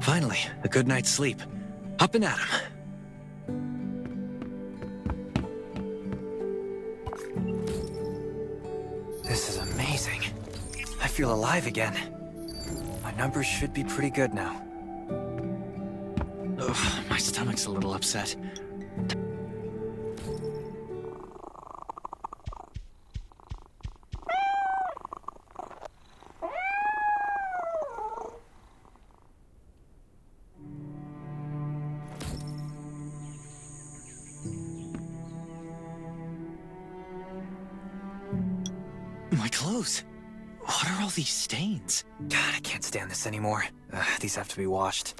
Finally, a good night's sleep. Up and at 'em. This is amazing. I feel alive again. My numbers should be pretty good now. Ugh, my stomach's a little upset. My clothes. What are all these stains? God, I can't stand this anymore. These have to be washed.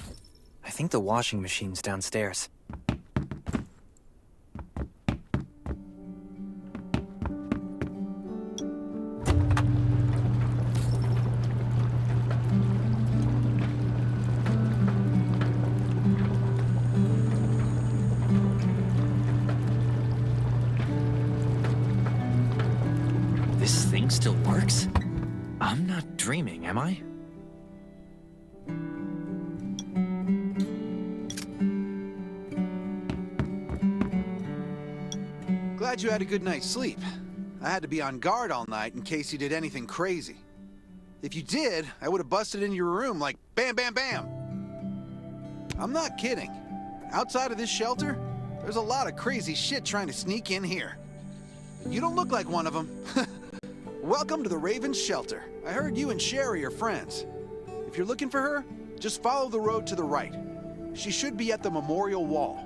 I think the washing machine's downstairs. This thing still works? I'm not dreaming, am I? Glad you had a good night's sleep. I had to be on guard all night in case you did anything crazy. If you did, I would have busted in your room like bam, bam, bam. I'm not kidding. Outside of this shelter, there's a lot of crazy shit trying to sneak in here. You don't look like one of them. Welcome to the Raven's Shelter. I heard you and Sherry are friends. If you're looking for her, just follow the road to the right. She should be at the memorial wall.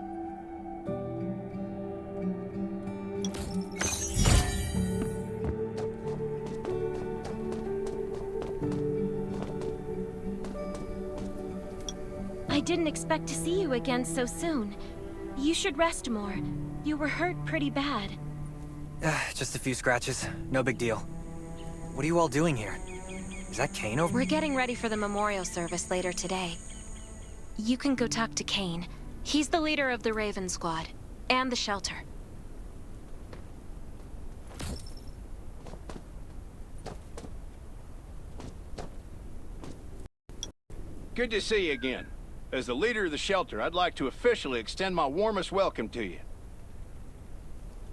I didn't expect to see you again so soon. You should rest more. You were hurt pretty bad. Just a few scratches. No big deal. What are you all doing here? Is that Kane over? We're getting ready for the memorial service later today. You can go talk to Kane. He's the leader of the Raven Squad, and the shelter. Good to see you again. As the leader of the shelter, I'd like to officially extend my warmest welcome to you.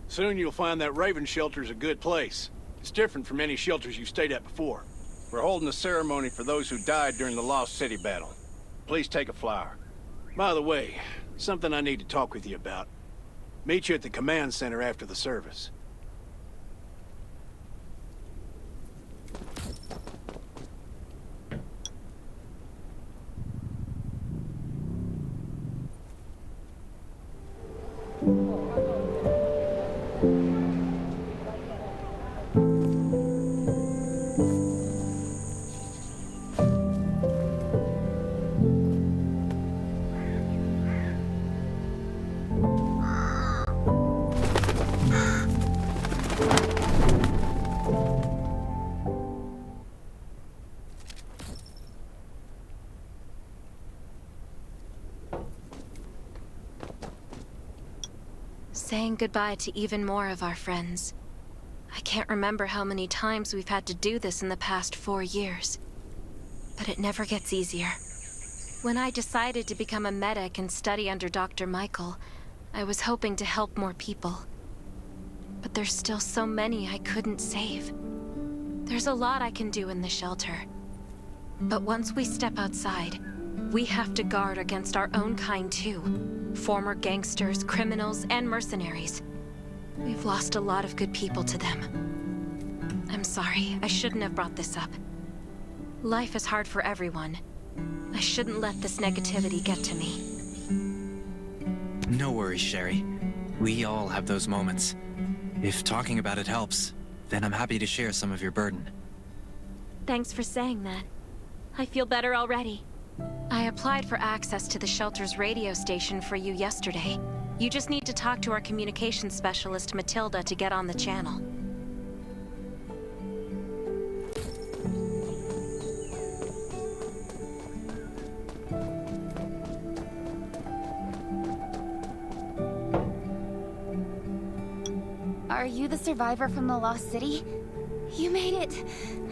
Soon you'll find that Raven Shelter's a good place. It's different from any shelters you've stayed at before. We're holding a ceremony for those who died during the Lost City battle. Please take a flower. By the way, something I need to talk with you about. Meet you at the command center after the service. Saying goodbye to even more of our friends. I can't remember how many times we've had to do this in the past 4 years. But it never gets easier. When I decided to become a medic and study under Dr. Michael, I was hoping to help more people. But there's still so many I couldn't save. There's a lot I can do in the shelter. But once we step outside, we have to guard against our own kind too. Former gangsters, criminals, and mercenaries. We've lost a lot of good people to them. I'm sorry, I shouldn't have brought this up. Life is hard for everyone. I shouldn't let this negativity get to me. No worries, Sherry. We all have those moments. If talking about it helps, then I'm happy to share some of your burden. Thanks for saying that. I feel better already. I applied for access to the shelter's radio station for you yesterday. You just need to talk to our communications specialist, Matilda, to get on the channel. Are you the survivor from the Lost City? You made it.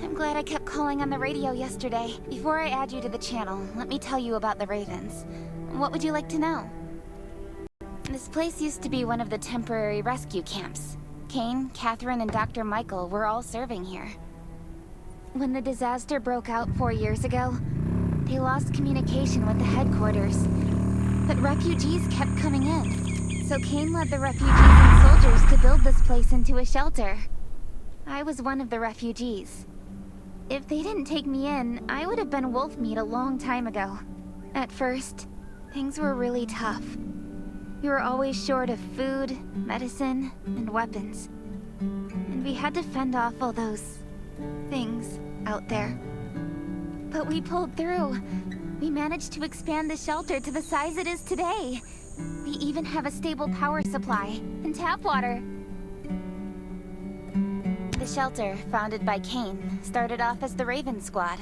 I'm glad I kept calling on the radio yesterday. Before I add you to the channel, let me tell you about the Ravens. What would you like to know? This place used to be one of the temporary rescue camps. Kane, Catherine, and Dr. Michael were all serving here. When the disaster broke out 4 years ago, they lost communication with the headquarters. But refugees kept coming in. So Kane led the refugees and soldiers to build this place into a shelter. I was one of the refugees. If they didn't take me in, I would have been wolf meat a long time ago. At first, things were really tough. We were always short of food, medicine, and weapons. And we had to fend off all those things out there. But we pulled through. We managed to expand the shelter to the size it is today. We even have a stable power supply and tap water. The shelter, founded by Kane, started off as the Raven Squad.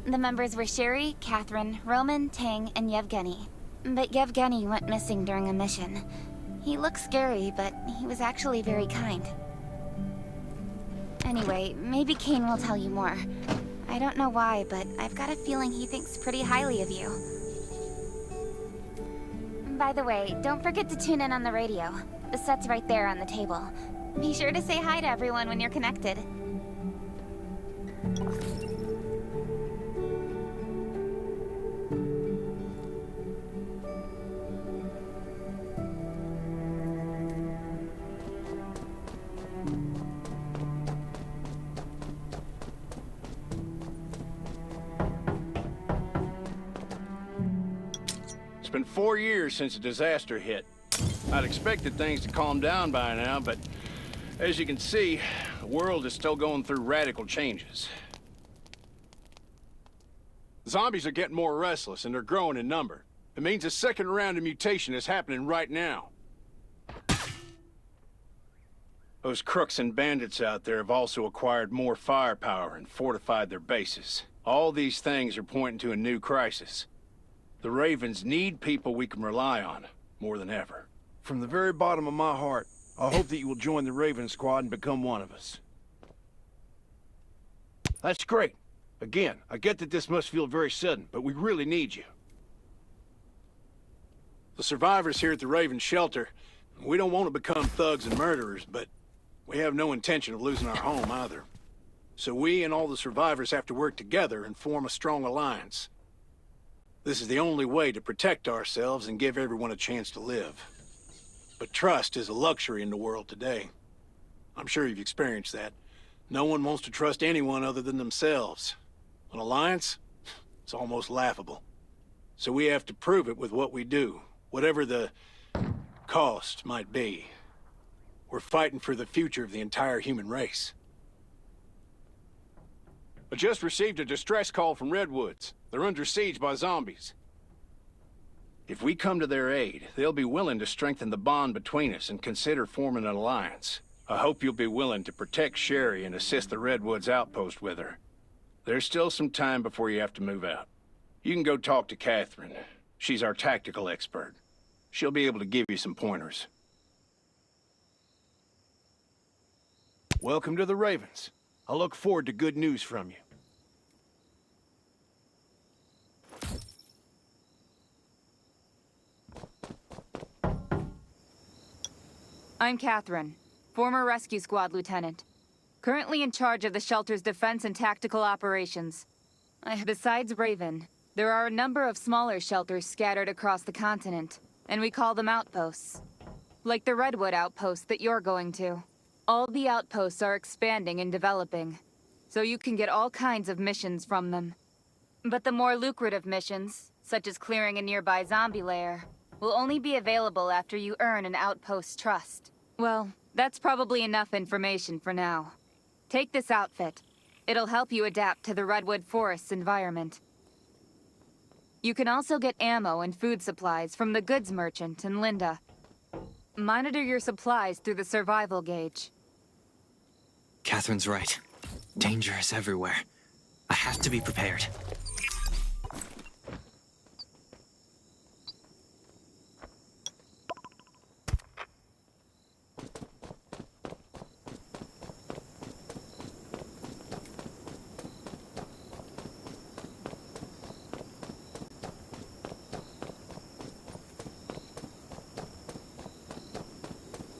The members were Sherry, Catherine, Roman, Tang, and Yevgeny. But Yevgeny went missing during a mission. He looked scary, but he was actually very kind. Anyway, maybe Kane will tell you more. I don't know why, but I've got a feeling he thinks pretty highly of you. By the way, don't forget to tune in on the radio. The set's right there on the table. Be sure to say hi to everyone when you're connected. It's been 4 years since the disaster hit. I'd expected things to calm down by now, but as you can see, the world is still going through radical changes. Zombies are getting more restless, and they're growing in number. It means a second round of mutation is happening right now. Those crooks and bandits out there have also acquired more firepower and fortified their bases. All these things are pointing to a new crisis. The Ravens need people we can rely on, more than ever. From the very bottom of my heart, I hope that you will join the Raven Squad and become one of us. That's great. Again, I get that this must feel very sudden, but we really need you. The survivors here at the Raven Shelter, we don't want to become thugs and murderers, but we have no intention of losing our home either. So we and all the survivors have to work together and form a strong alliance. This is the only way to protect ourselves and give everyone a chance to live. But trust is a luxury in the world today. I'm sure you've experienced that. No one wants to trust anyone other than themselves. An alliance? It's almost laughable. So we have to prove it with what we do, whatever the cost might be. We're fighting for the future of the entire human race. I just received a distress call from Redwoods. They're under siege by zombies. If we come to their aid, they'll be willing to strengthen the bond between us and consider forming an alliance. I hope you'll be willing to protect Sherry and assist the Redwoods outpost with her. There's still some time before you have to move out. You can go talk to Catherine. She's our tactical expert. She'll be able to give you some pointers. Welcome to the Ravens. I look forward to good news from you. I'm Catherine, former Rescue Squad Lieutenant. Currently in charge of the shelter's defense and tactical operations. Besides Raven, there are a number of smaller shelters scattered across the continent, and we call them outposts. Like the Redwood outpost that you're going to. All the outposts are expanding and developing, so you can get all kinds of missions from them. But the more lucrative missions, such as clearing a nearby zombie lair, will only be available after you earn an outpost's trust. Well, that's probably enough information for now. Take this outfit. It'll help you adapt to the Redwood Forest's environment. You can also get ammo and food supplies from the goods merchant and Linda. Monitor your supplies through the survival gauge. Catherine's right. Danger is everywhere. I have to be prepared.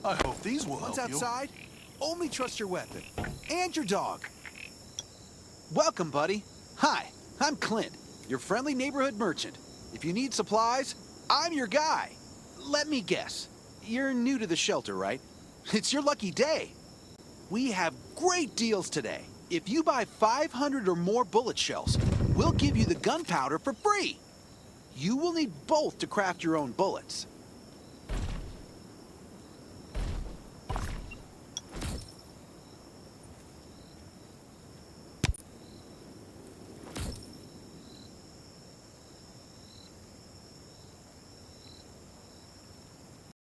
I hope these will Once help you. outside, only trust your weapon. And your dog. Welcome, buddy. Hi, I'm Clint, your friendly neighborhood merchant. If you need supplies, I'm your guy. Let me guess. You're new to the shelter, right? It's your lucky day. We have great deals today. If you buy 500 or more bullet shells, we'll give you the gunpowder for free. You will need both to craft your own bullets.